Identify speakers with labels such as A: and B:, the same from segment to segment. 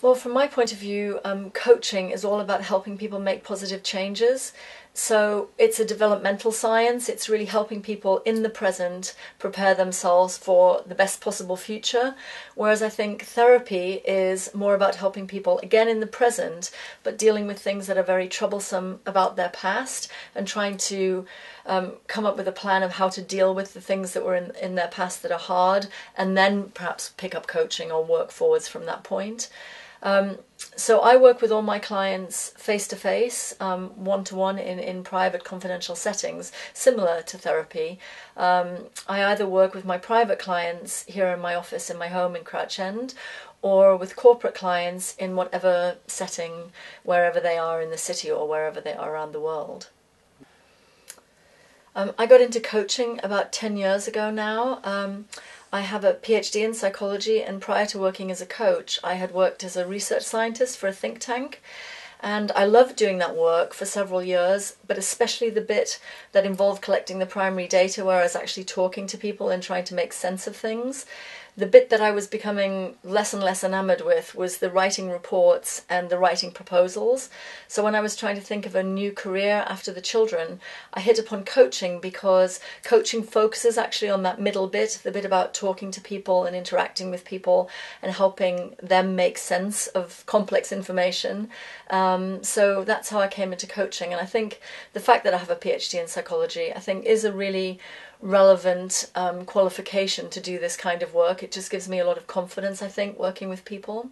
A: Well, from my point of view, coaching is all about helping people make positive changes. So it's a developmental science. It's really helping people in the present prepare themselves for the best possible future. Whereas I think therapy is more about helping people, again, in the present, but dealing with things that are very troublesome about their past and trying to come up with a plan of how to deal with the things that were in their past that are hard, and then perhaps pick up coaching or work forwards from that point. So I work with all my clients face to face, one-to-one in private confidential settings, similar to therapy. I either work with my private clients here in my office in my home in Crouch End, or with corporate clients in whatever setting, wherever they are in the city or wherever they are around the world. I got into coaching about 10 years ago now. I have a PhD in psychology, and prior to working as a coach, I had worked as a research scientist for a think tank. And I loved doing that work for several years, but especially the bit that involved collecting the primary data where I was actually talking to people and trying to make sense of things. The bit that I was becoming less and less enamored with was the writing reports and the writing proposals. So when I was trying to think of a new career after the children, I hit upon coaching because coaching focuses actually on that middle bit, the bit about talking to people and interacting with people and helping them make sense of complex information. So that's how I came into coaching. And I think the fact that I have a PhD in psychology, I think, is a really relevant qualification to do this kind of work. It just gives me a lot of confidence, I think, working with people.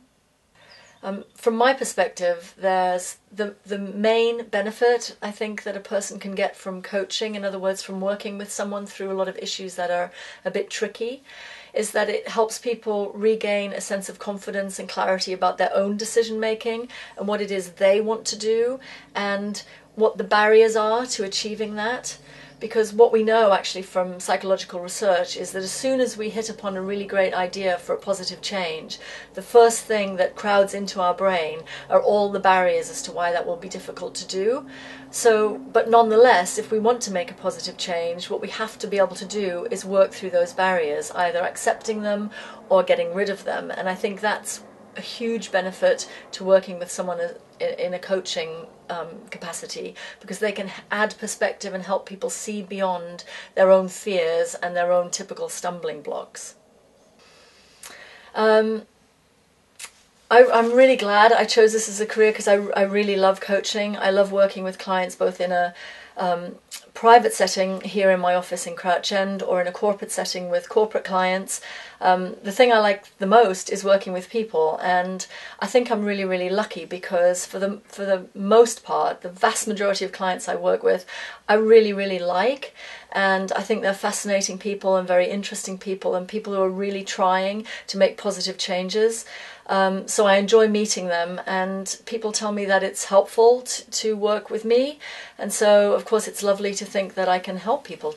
A: From my perspective, there's the main benefit, I think, that a person can get from coaching, in other words, from working with someone through a lot of issues that are a bit tricky, is that it helps people regain a sense of confidence and clarity about their own decision making and what it is they want to do and what the barriers are to achieving that. Because what we know actually from psychological research is that as soon as we hit upon a really great idea for a positive change, the first thing that crowds into our brain are all the barriers as to why that will be difficult to do. So, but nonetheless, if we want to make a positive change, what we have to be able to do is work through those barriers, either accepting them or getting rid of them. And I think that's a huge benefit to working with someone in a coaching capacity, because they can add perspective and help people see beyond their own fears and their own typical stumbling blocks. I'm really glad I chose this as a career because I really love coaching. I love working with clients both in a private setting here in my office in Crouch End or in a corporate setting with corporate clients. The thing I like the most is working with people, and I think I'm really, really lucky because for the most part, the vast majority of clients I work with, I really, really like, and I think they're fascinating people and very interesting people and people who are really trying to make positive changes. So I enjoy meeting them, and people tell me that it's helpful to work with me, and so of course it's lovely to think that I can help people.